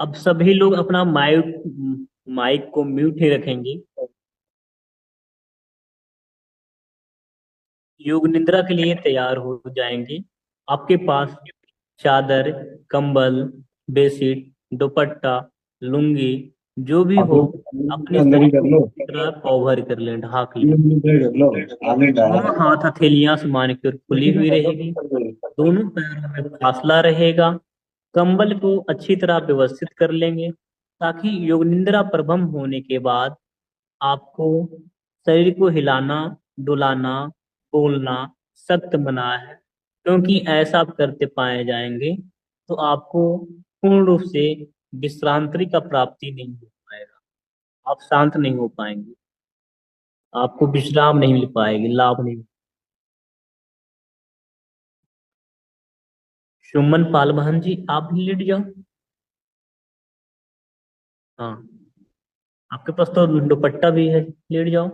अब सभी लोग अपना माइक माइक को म्यूट ही रखेंगे। योग निद्रा के लिए तैयार हो जाएंगे। आपके पास चादर, कंबल, बेडशीट, दुपट्टा, लुंगी जो भी आप हो, लोग अपने अंदर ही शरीर कर को लो। पूरी तरह कवर कर लें, ढाक लें। कर लो। आने डाला दोनों हाथ हथेलियां समान की ओर खुली हुई रहेगी। दोनों पैरों में फासला रहेगा। कंबल को अच्छी तरह व्यवस्थित कर लेंगे ताकि योग निद्रा प्रभम होने के बाद आपको शरीर को हिलाना, डुलाना, बोलना सख्त मना है। क्योंकि ऐसा आप करते पाए जाएंगे तो आपको पूर्ण रूप से विश्रांति का प्राप्ति नहीं हो पाएगा। आप शांत नहीं हो पाएंगे। आपको विश्राम नहीं मिल पाएगी, लाभ नहीं। सुमन पाल बहन जी, आप भी लेट जाओ। हाँ, आपके पास तो दुपट्टा भी है, लेट जाओ।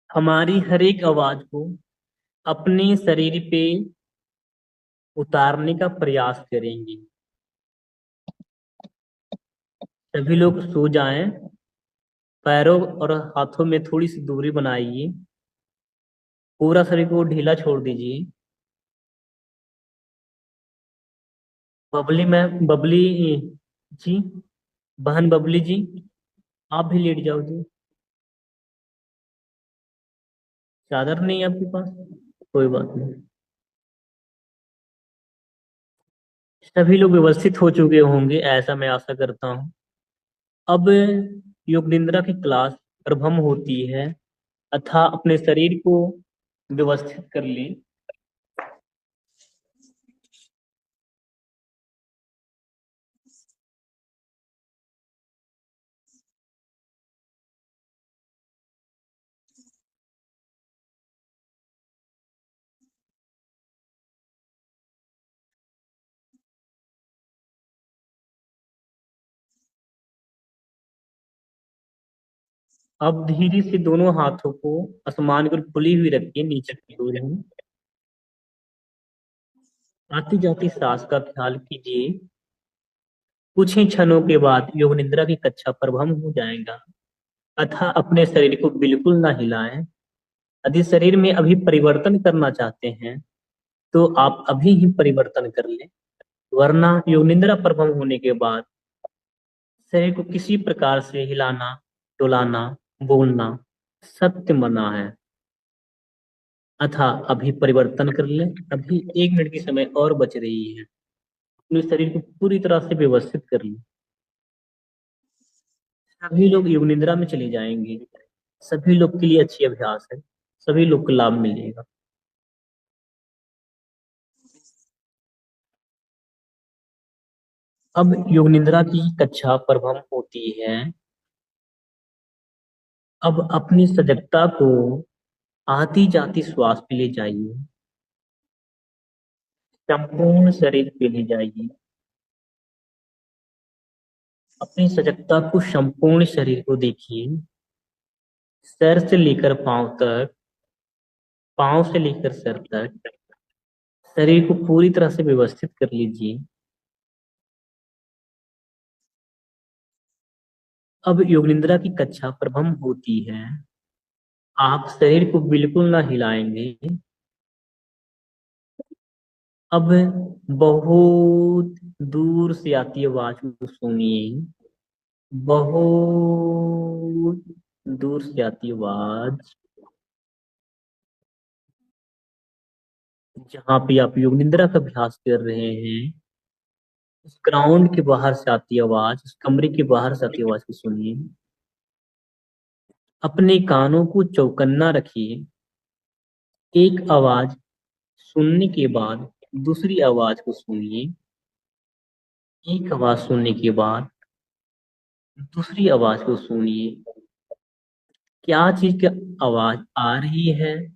हमारी हर एक आवाज को अपने शरीर पे उतारने का प्रयास करेंगे। सभी लोग सो जाएं। पैरों और हाथों में थोड़ी सी दूरी बनाइए। पूरा शरीर को ढीला छोड़ दीजिए। बबली जी, बहन बबली जी, आप भी लेट जाओ जी। चादर नहीं है आपके पास? कोई बात नहीं। सभी लोग व्यवस्थित हो चुके होंगे, ऐसा मैं आशा करता हूँ। अब योग निद्रा की क्लास प्रारंभ होती है। अतः अपने शरीर को व्यवस्थित कर ले। अब धीरे से दोनों हाथों को आसमान की ओर खुली हुई रखिए, नीचे की ओर ही। आती जाती सांस का ख्याल कीजिए। कुछ ही क्षणों के बाद योग निद्रा की कक्षा प्रारंभ हो जाएगा। अतः अपने शरीर को बिल्कुल ना हिलाएं। यदि शरीर में अभी परिवर्तन करना चाहते हैं तो आप अभी ही परिवर्तन कर लें, वरना योग निद्रा प्रारंभ होने के बाद शरीर को किसी प्रकार से हिलाना, डुलाना, बोलना सत्य मना है। अतः अभी परिवर्तन कर लें। अभी 1 मिनट की समय और बच रही है। अपने शरीर को पूरी तरह से व्यवस्थित कर लें। सभी लोग योग निद्रा में चले जाएंगे। सभी लोग के लिए अच्छी अभ्यास है। सभी लोग को लाभ मिलेगा। अब योग निद्रा की कक्षा प्रारंभ होती है। अब अपनी सजगता को आती जाती श्वास पे ले जाइए। संपूर्ण शरीर पे ले जाइए। अपनी सजगता को संपूर्ण शरीर को देखिए। सर से लेकर पांव तक, पांव से लेकर सर तक शरीर को पूरी तरह से व्यवस्थित कर लीजिए। अब योग निद्रा की कक्षा प्रारंभ होती है। आप शरीर को बिल्कुल ना हिलाएंगे। अब बहुत दूर से आती आवाज को सुनिए। बहुत दूर से आती आवाज। जहाँ पे आप योग निद्रा का अभ्यास कर रहे हैं, उस ग्राउंड के बाहर से आती आवाज, उस कमरे के बाहर से आती आवाज को सुनिए। अपने कानों को चौकन्ना रखिए। एक आवाज सुनने के बाद दूसरी आवाज को सुनिए। एक आवाज सुनने के बाद दूसरी आवाज को सुनिए। क्या चीज की आवाज आ रही है,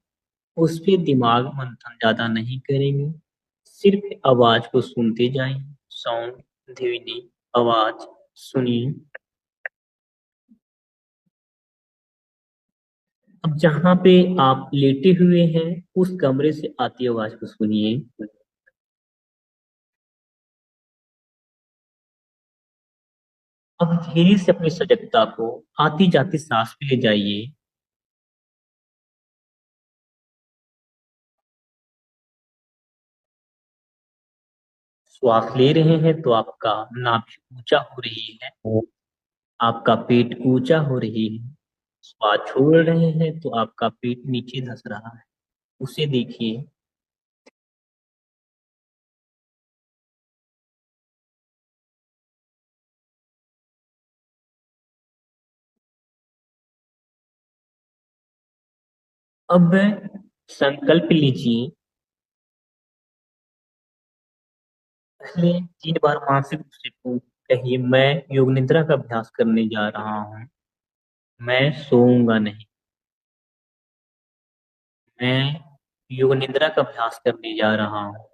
उस पे दिमाग मंथन ज्यादा नहीं करेंगे। सिर्फ आवाज को सुनते जाएं। साउंड, ध्वनि, आवाज सुनिए। अब जहां पे आप लेटे हुए हैं उस कमरे से आती आवाज को सुनिए। अब धीरे से अपनी सजगता को आती जाती सांस पे ले जाइए। श्वास ले रहे हैं तो आपका नाभि ऊंचा हो रही है, आपका पेट ऊंचा हो रही है। श्वास छोड़ रहे हैं तो आपका पेट नीचे धंस रहा है, उसे देखिए। अब संकल्प लीजिए, पहले 3 बार मानसिक रूप से कहिए, मैं योग निद्रा का अभ्यास करने जा रहा हूँ। मैं सोऊंगा नहीं। मैं योग निद्रा का अभ्यास करने जा रहा हूँ।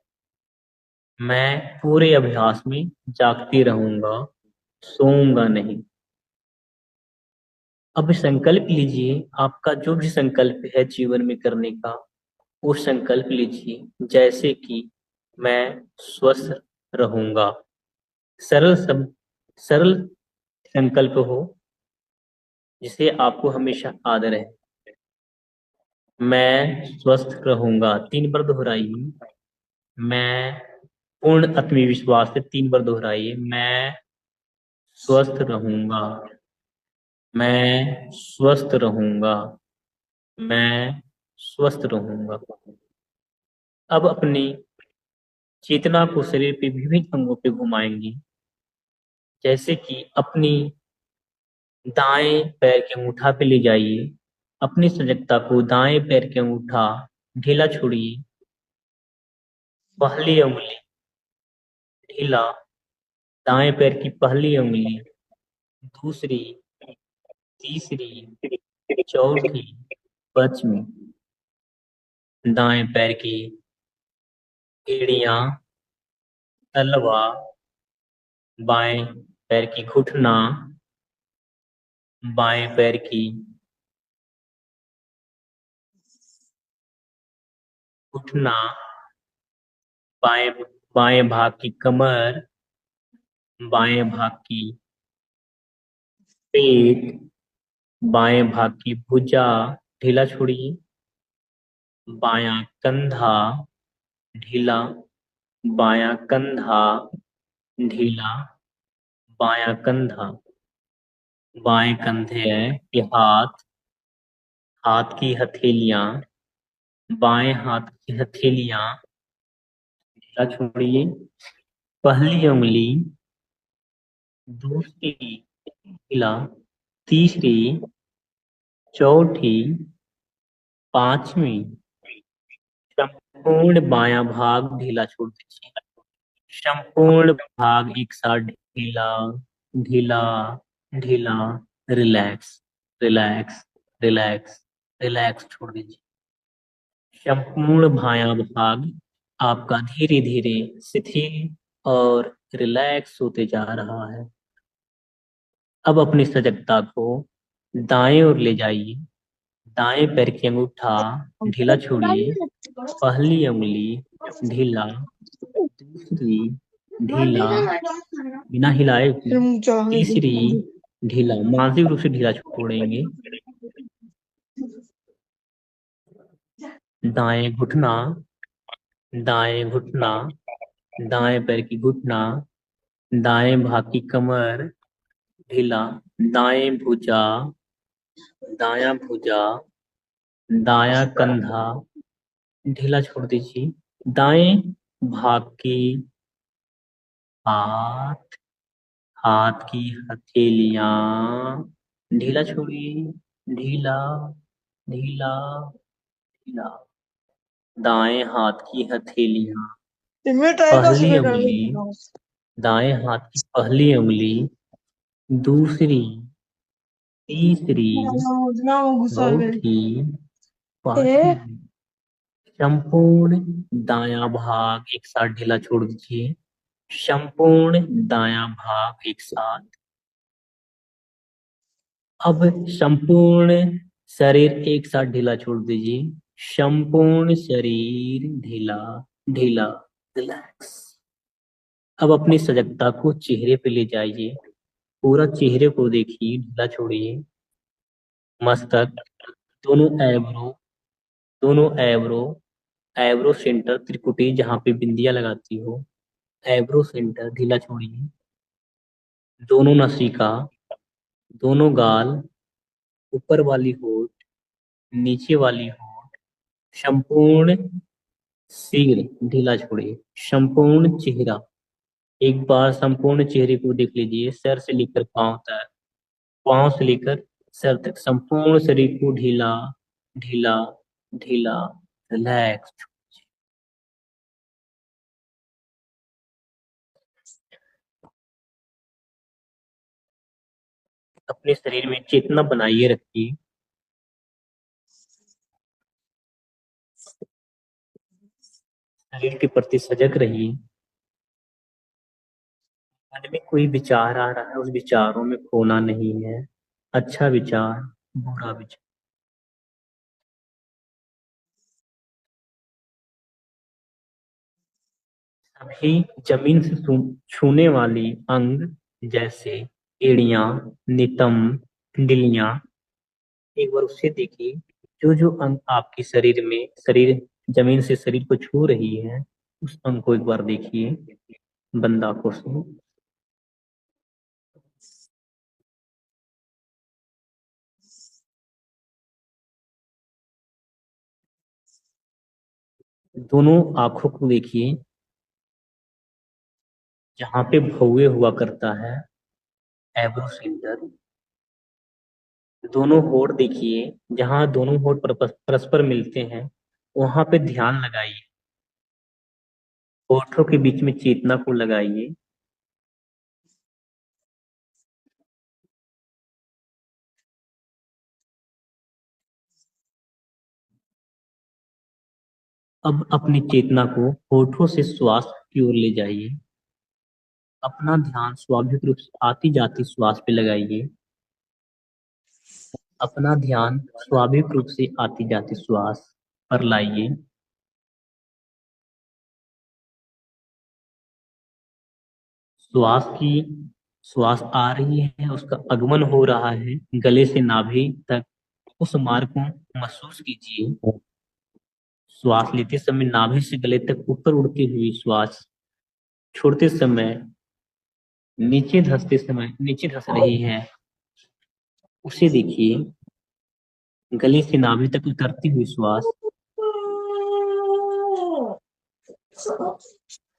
मैं पूरे अभ्यास में जागती रहूंगा, सोऊंगा नहीं। अब संकल्प लीजिए, आपका जो भी संकल्प है जीवन में करने का, वो संकल्प लीजिए। जैसे कि मैं स्वस्थ रहूंगा। सरल सब सरल संकल्प हो जिसे आपको हमेशा याद रहे। मैं स्वस्थ रहूंगा, 3 बार दोहराइए। मैं पूर्ण आत्मविश्वास से 3 बार दोहराइए। मैं स्वस्थ रहूंगा। मैं स्वस्थ रहूंगा। मैं स्वस्थ रहूंगा। अब अपनी चेतना को शरीर के विभिन्न अंगों पे घुमाएंगे। जैसे कि अपनी दाएं पैर के अंगूठा पे ले जाइए। अपनी सजगता को दाएं पैर के अंगूठा ढीला छोड़िए। पहली उंगली ढीला, दाएं पैर की पहली उंगली, दूसरी, तीसरी, चौथी, पांचवी, दाएं पैर की एड़ियां, तलवा, बाएं पैर की घुटना, बाएं पैर की घुटना, बाएं बाएं भाग की कमर, बाएं भाग की पेट, बाएं भाग की भुजा ढीला छोड़िए। बायां कंधा ढीला, बायां कंधा ढीला, बायां कंधा, बाएं कंधे के हाथ, हाथ की हथेलियां, बाएं हाथ की हथेलियां ढीला छोड़िए। पहली उंगली, दूसरी ढीला, तीसरी, चौथी, पांचवी, संपूर्ण बायां भाग ढीला छोड़ दीजिए। संपूर्ण भाग एक साथ ढीला, ढीला, ढीला, रिलैक्स, रिलैक्स, रिलैक्स, रिलैक्स छोड़ दीजिए। संपूर्ण बायां भाग आपका धीरे धीरे शिथिल और रिलैक्स होते जा रहा है। अब अपनी सजगता को दाएं ओर ले जाइए। दाएं पैर की अंगूठा ढीला छोड़िए। पहली उंगली ढीला, दूसरी ढीला, बिना हिलाए हुए, तीसरी ढीला, मानसिक रूप से ढीला छोड़ेंगे। दाएं घुटना, दाएं घुटना, दाएं पैर की घुटना, दाएं भाग की कमर ढीला, दाएं भुजा, दायां भुजा, दायां कंधा ढीला छोड़ दीजिए। दाएं भाग की हाथ, हाथ की हथेलियां ढीला छोड़िए। ढीला, ढीला, ढीला। दाएं हाथ की हथेलियां, पहली उंगली, दाएं हाथ की पहली उंगली, दूसरी, तीसरी, चौथी, पांचवी, संपूर्ण दायां भाग एक साथ ढीला छोड़ दीजिए। संपूर्ण दायां भाग एक साथ। अब संपूर्ण शरीर एक साथ ढीला छोड़ दीजिए। संपूर्ण शरीर ढीला ढीला, रिलैक्स। अब अपनी सजगता को चेहरे पे ले जाइए। पूरा चेहरे को देखिए, ढीला छोड़िए। मस्तक, दोनों एब्रो, दोनों एब्रो, एब्रो सेंटर त्रिकुटी जहाँ पे बिंदिया लगाती हो, एब्रो सेंटर ढीला छोड़िए। दोनों नसिका, दोनों गाल, ऊपर वाली होठ, नीचे वाली होठ, संपूर्ण सिर ढीला छोड़िए। संपूर्ण चेहरा, एक बार संपूर्ण चेहरे को देख लीजिए, सर से लेकर पांव तक, पांव से लेकर सर तक, संपूर्ण शरीर को ढीला ढीला ढीला, रिलैक्स। अपने शरीर में चेतना बनाइए रखिए। शरीर के प्रति सजग रहिए। मन में कोई विचार आ रहा है, उस विचारों में खोना नहीं है। अच्छा विचार, बुरा विचार, सभी जमीन से छूने वाली अंग, जैसे एड़ियां, नितंब, पिंडलियां, एक बार उससे देखिए। जो जो अंग आपके शरीर में, शरीर जमीन से शरीर को छू रही है, उस अंग को एक बार देखिए बंद आंखों से। दोनों आंखों को देखिए, जहां पे भौवे हुआ करता है, एब्रो सेंटर। दोनों होठ देखिए, जहां दोनों होठ परस्पर मिलते हैं, वहां पे ध्यान लगाइए। होठों के बीच में चेतना को लगाइए। अब अपनी चेतना को होठों से श्वास की ओर ले जाइए। अपना ध्यान स्वाभाविक रूप से आती जाती श्वास पे लगाइए। अपना ध्यान स्वाभाविक रूप से आती जाती श्वास पर लाइए। श्वास की, श्वास आ रही है, उसका आगमन हो रहा है गले से नाभि तक, उस मार्ग को महसूस कीजिए। श्वास लेते समय नाभि से गले तक ऊपर उड़ती हुई श्वास, छोड़ते समय नीचे धंसते समय नीचे धंस रही है, उसे देखिए। गले से नाभि तक उतरती हुई श्वास।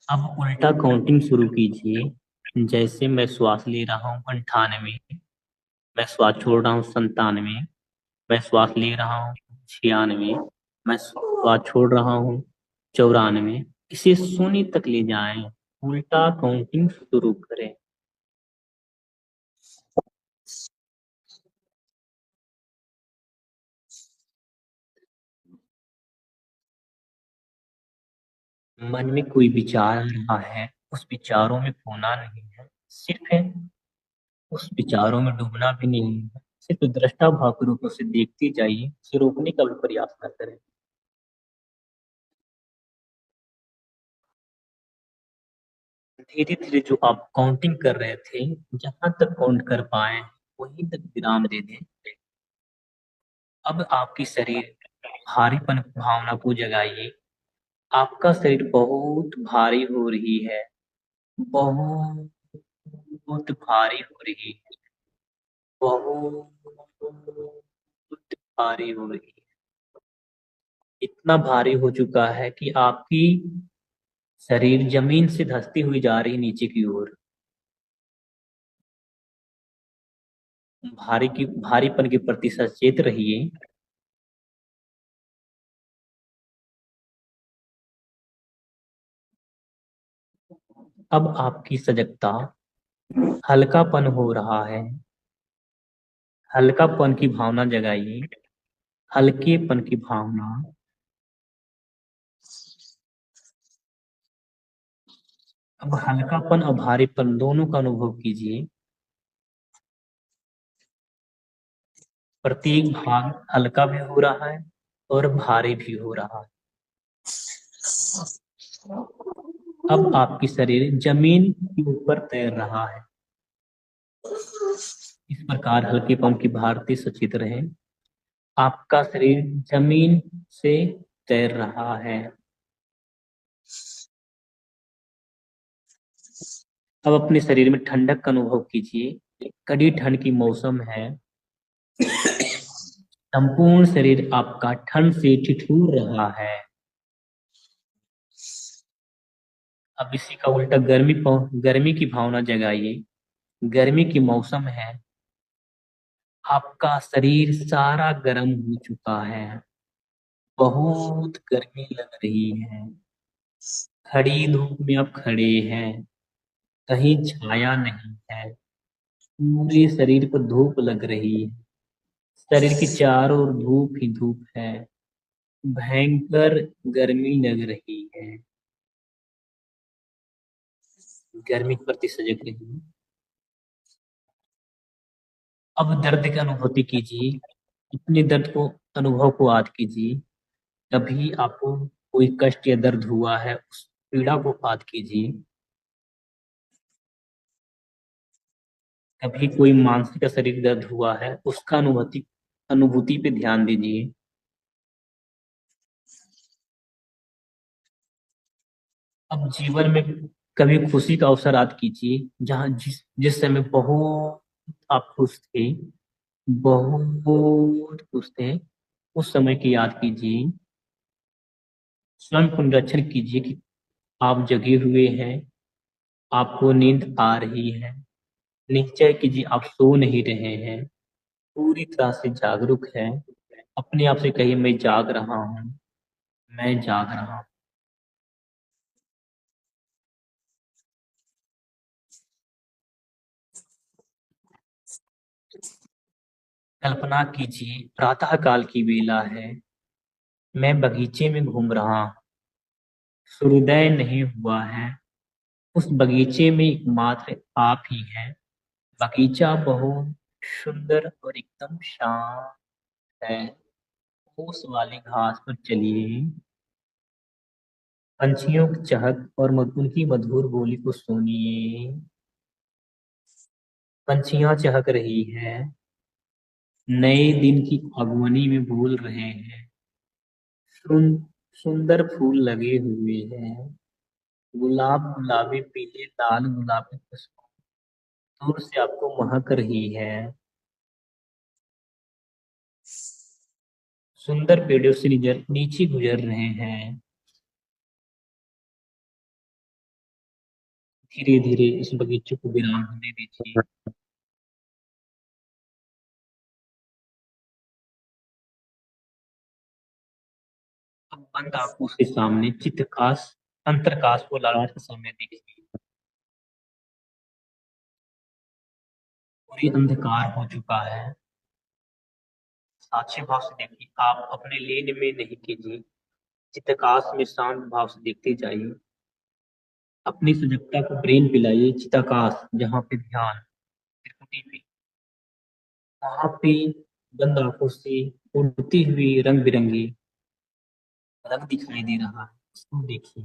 अब उल्टा काउंटिंग शुरू कीजिए। जैसे मैं श्वास ले रहा हूँ 98, मैं श्वास छोड़ रहा हूँ 97, मैं श्वास ले रहा हूँ 96, मैं श्वास छोड़ रहा हूँ 94। इसे शून्य तक ले जाएं। उल्टा काउंटिंग शुरू करें। मन में कोई विचार आ रहा है, उस विचारों में खोना नहीं है, सिर्फ है उस विचारों में डूबना भी नहीं है। सिर्फ दृष्टा भाव के रूप में उसे देखते जाइए, उसे रोकने का भी प्रयास न करें। धीरे धीरे जो आप काउंटिंग कर रहे थे, जहां तक काउंट कर पाए वहीं तक विराम दे दें। अब आपकी शरीर भारीपन भावना को जगाइए। आपका शरीर बहुत भारी हो रही है, बहुत भारी हो रही है, बहुत भारी हो रही है। इतना भारी हो चुका है कि आपकी शरीर जमीन से धंसती हुई जा रही नीचे की ओर। भारीपन के प्रति सचेत रहिए। अब आपकी सजगता, हल्कापन हो रहा है, हल्कापन की भावना जगाइए। हल्केपन की भावना। अब हल्कापन और भारीपन दोनों का अनुभव कीजिए। प्रत्येक भाग हल्का भी हो रहा है और भारी भी हो रहा है। अब आपकी शरीर जमीन के ऊपर तैर रहा है। इस प्रकार हल्के पंप की भारती सचेत रहे। आपका शरीर जमीन से तैर रहा है। अब अपने शरीर में ठंडक का अनुभव कीजिए। कड़ी ठंड की मौसम है। संपूर्ण शरीर आपका ठंड से ठिठुर रहा है। अब इसी का उल्टा गर्मी की भावना जगाइए। गर्मी की मौसम है। आपका शरीर सारा गर्म हो चुका है। बहुत गर्मी लग रही है। खड़ी धूप में आप खड़े हैं। कहीं छाया नहीं है। पूरे शरीर पर धूप लग रही है। शरीर के चारों ओर धूप ही धूप है। भयंकर गर्मी लग रही है। गर्मी के प्रति सजग रहिए। अब दर्द की अनुभूति कीजिए। अपने दर्द को अनुभव को याद कीजिए। कभी आपको कोई कष्ट या दर्द हुआ है, उस पीड़ा को याद कीजिए। कभी कोई मानसिक या शारीरिक दर्द हुआ है, उसका अनुभूति पे ध्यान दीजिए। अब जीवन में कभी खुशी का अवसर याद कीजिए, जहाँ जिस समय बहुत आप खुश थे, बहुत खुश थे, उस समय की याद कीजिए। स्वयं को निरीक्षण कीजिए कि आप जगे हुए हैं, आपको नींद आ रही है। निश्चय कीजिए आप सो नहीं रहे हैं, पूरी तरह से जागरूक है। अपने आप से कहिए मैं जाग रहा हूँ, मैं जाग रहा हूँ। कल्पना कीजिए प्रातः काल की बेला है। मैं बगीचे में घूम रहा हूँ। सूर्योदय नहीं हुआ है। उस बगीचे में एकमात्र आप ही हैं। बगीचा बहुत सुंदर और एकदम शांत है। ओस वाली घास पर चलिए। पंछियों की चहक और उनकी मधुर बोली को सुनिए। पंछियां चहक रही हैं, नए दिन की आगमनी में बोल रहे हैं। सुन, सुंदर फूल लगे हुए हैं। गुलाब गुलाबी पीले लाल गुलाब की खुशबू दूर से आपको महक रही है। सुंदर पेड़ों से नीचे गुजर रहे हैं। धीरे धीरे इस बगीचे को विराम होने दीजिए। अब बंद आंखों से सामने चित्तकाश अंतरकाश को ललाट के सामने देखिए। पूरी अंधकार हो चुका है। साक्षी भाव से देखिए, आप अपने लीन में नहीं कीजिए। चित्तकाश में शांत भाव से देखते जाइए। अपनी सजगता को ब्रेन पिलाइए। चित्ताकाश जहाँ पे ध्यान, त्रिपुटी पे, वहां पे बंद आंखों से उड़ती हुई रंग बिरंगी रंग दिखाई दे रहा है, उसको देखिए।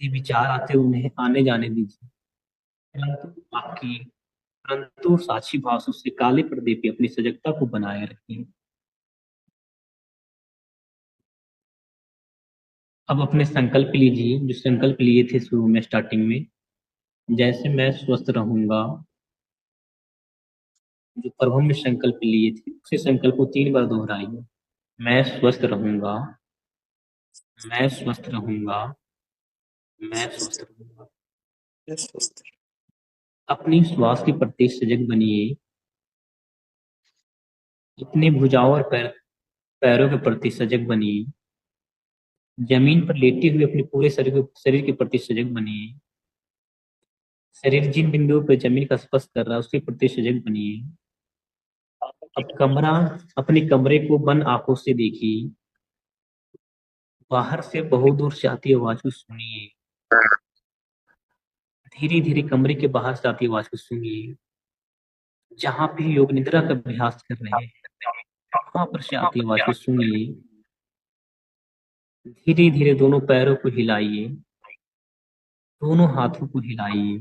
ये विचार आते उन्हें आने जाने दीजिए। परंतु साक्षी भाव से उससे काले पर्दे पे अपनी सजगता को बनाए रखिए। अब अपने संकल्प लीजिए, जो संकल्प लिए थे शुरू में स्टार्टिंग में। जैसे मैं स्वस्थ रहूंगा, जो प्रभु में संकल्प लिए थे, उसी संकल्प को 3 बार दोहराइए। मैं स्वस्थ रहूंगा, मैं स्वस्थ रहूंगा, मैं स्वस्थ रहूंगा। अपनी श्वास के प्रति सजग बनिए। अपने भुजाओं और पैरों के प्रति सजग बनिए। जमीन पर लेटे हुए अपने पूरे शरीर के प्रति सजग बनिए। शरीर जिन बिंदुओं पर जमीन का स्पर्श कर रहा है उसके प्रति सजग बनिए। अब अपने कमरे को बंद आंखों से देखिए। बाहर से बहुत दूर से आती आवाज को सुनिए। धीरे धीरे कमरे के बाहर से आती आवाज को सुनिए। जहां पे योग निद्रा का अभ्यास कर रहे हैं वहां पर से आती आवाज को सुनिए। धीरे धीरे दोनों पैरों को हिलाइए, दोनों हाथों को हिलाइए।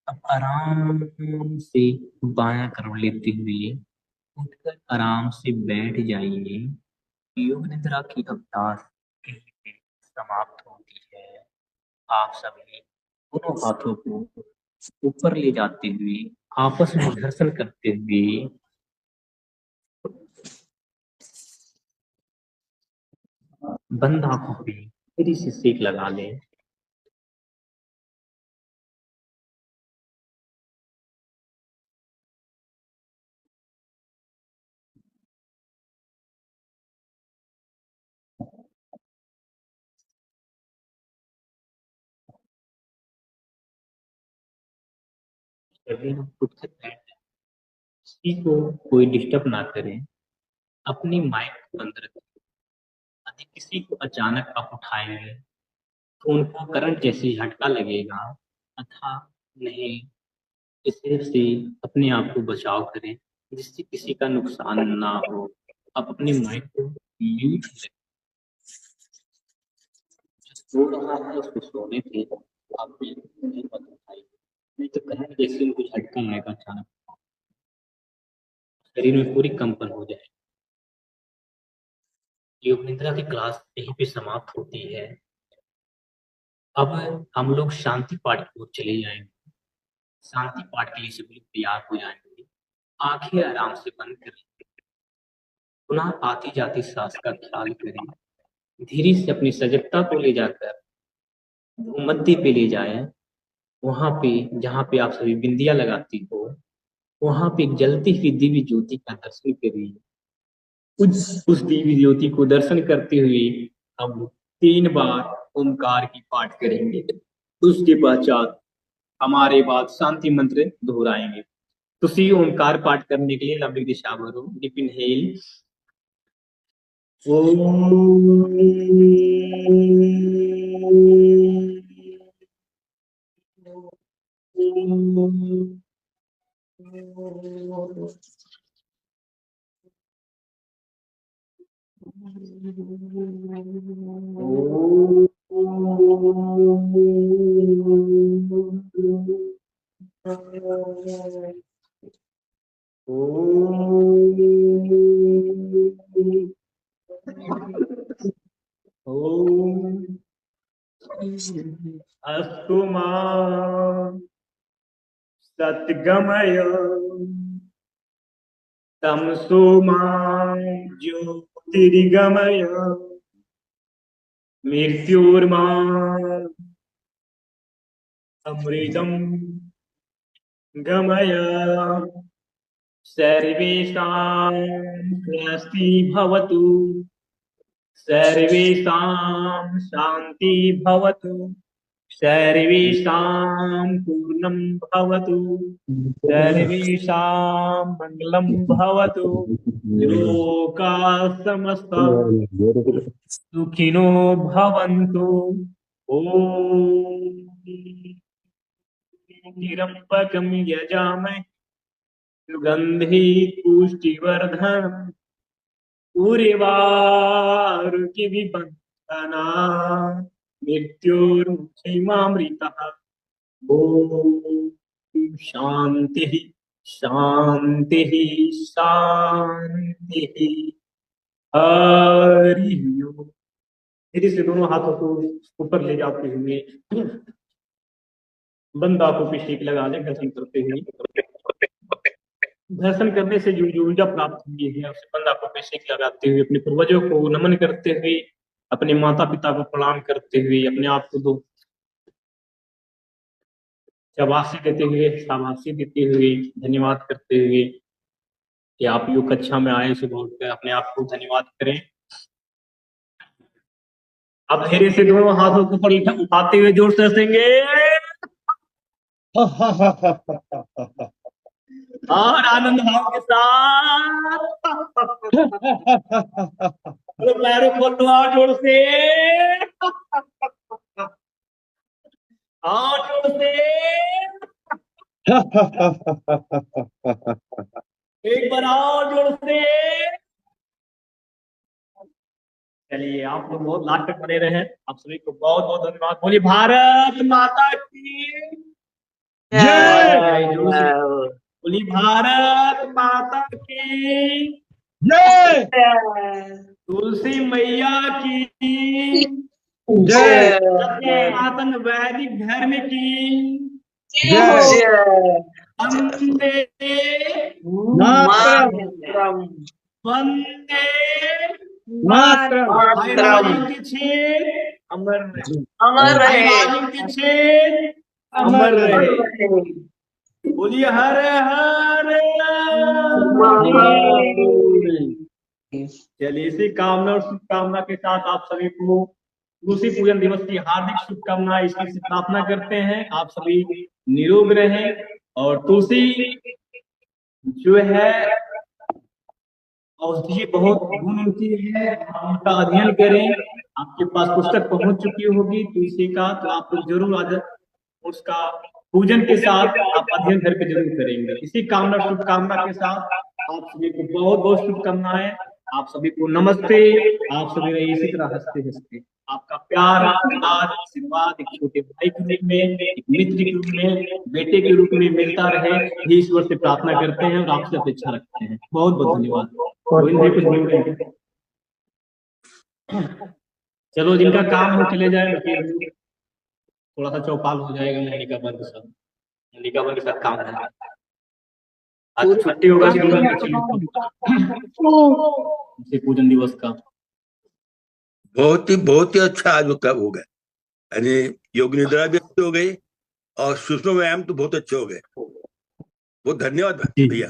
अब आराम से बायां करो लेते हुए उठकर आराम से बैठ जाइए। योग निद्रा की अभ्यास यहीं पे समाप्त होती है। आप सभी दोनों हाथों को ऊपर ले जाते हुए आपस में घर्षण करते हुए बंद आंखों पे फिर से सेक लगा लें। सभी लोग उठकर बैठ जाएं। किसी को कोई डिस्टर्ब ना करें। अपनी माइक को बंद रखें। यदि किसी को अचानक आप उठाएंगे तो उनको करंट जैसे झटका लगेगा अथा नहीं। इससे से अपने आप को बचाव करें जिससे किसी का नुकसान ना हो। आप अपनी माइक को म्यूट रखें। जो सो रहा है उसको सोने थे। आप बिल्कुल नहीं मत उठाइए, नहीं तो करंट जैसे उनको झटका आएगा अचानक, शरीर में पूरी कंपन हो जाए। योग निद्रा की क्लास यहीं पे समाप्त होती है। अब हम लोग शांति पाठ की ओर चले जाएंगे। शांति पाठ के लिए सभी लोग तैयार हो जाएंगे। आंखें आराम से बंद करें। पुनः आती जाती सांस का ख्याल करें। धीरे से अपनी सजगता को ले जाकर मध्य पे ले जाएं। वहां पे जहाँ पे आप सभी बिंदिया लगाती हो वहां पे एक जलती हुई दिव्य ज्योति का दर्शन करिए। उस दिव्य ज्योति को दर्शन करते हुए हम 3 बार ओमकार की पाठ करेंगे। उसके पश्चात हमारे बाद शांति मंत्र दोहराएंगे। तुसी ओंकार पाठ करने के लिए लंबी दिशा भरो। Deep inhale. अस्तु मा सद्गमय तमसो मा ज्योतिर्गमय मृत्युर्मा अमृतम गमय। सर्वेषां स्वस्ति भवतु। सर्वेषां शान्ति भवतु। सर्वेषां पूर्णं भवतु। सर्वेषां मङ्गलं भवतु। लोकाः समस्ताः सुखिनो भवन्तु। ॐ त्र्यम्बकं यजामहे सुगन्धि पुष्टिवर्धनम् उर्वारुकविबन्धना मृत्युर्मुक्षैमामृतः। ॐ शान्तिः शान्तिः शान्तिः। हरि ओम। धीरे से दोनों हाथों को ऊपर ले जाते हुए बंद आंखों पे शेक लगा ले घर्षण करते हुए। दर्शन करने से जो ऊर्जा प्राप्त हुई है उसे बंद आंखों पे सेक लगाते हुए अपने पूर्वजों को नमन करते हुए अपने माता पिता को प्रणाम करते हुए अपने आप को दो शाबाशी देते हुए शाबाशी देते हुए धन्यवाद करते हुए कि आप योग कक्षा में आए सुबह उठकर अपने आप को धन्यवाद करें। अब धीरे से दोनों हाथों को ऊपर उठाते हुए जोर से हंसेंगे और आनंद भाव के साथ पैरों खोल लो और जोर से और जोर से एक बार और जोर से। चलिए, आप लोग बहुत लास्ट तक बने रहे। आप सभी को बहुत बहुत धन्यवाद। बोलिए भारत माता की जय जोर से बोलिए भारत माता की जय तुलसी मैया की जय सनातन वैदिक धर्म की जय वंदे मातरम वंदे मातरम भाई राजीव के छेद अमर रहे। अमर भाई रहे। राजीव के छेद अमर रहे। बोलिए हर हर चलिए, इसी कामना और शुभकामना के साथ आप सभी को तुलसी पूजन दिवस की हार्दिक शुभकामनाएं ईश्वर से प्रार्थना करते हैं। आप सभी निरोग रहें और तुलसी जो है औषधि बहुत गुण उनकी है, आप उनका अध्ययन करें। आपके पास पुस्तक पहुंच चुकी होगी तुलसी का, तो आप लोग जरूर आज उसका पूजन के साथ आप अध्ययन करके जरूर करेंगे। इसी कामना शुभकामना के साथ आप सभी को बहुत बहुत शुभकामनाएं। आप सभी को नमस्ते। आप सभी रहिए इसी तरह हंसते हंसते। आपका प्यार, दुलार, आशीर्वाद एक छोटे भाई के रूप में, एक मित्र के रूप में, बेटे के रूप में मिलता रहे, ये ईश्वर से प्रार्थना करते हैं और आपसे अपेक्षा रखते हैं। बहुत बहुत धन्यवाद। गोविंद भाई कुछ बोल रहे हैं? चलो, जिनका काम हो चले जाए, थोड़ा सा चौपाल हो जाएगा मोनिका बंद के साथ। मोनिका बंद के साथ काम है, आज छुट्टी होगा उसी पूजन दिवस का। बहुत ही अच्छा आज वो हो गया। यानी योग निद्रा भी अच्छी हो गई और सूक्ष्म व्यायाम तो बहुत अच्छे हो गए। बहुत धन्यवाद भैया।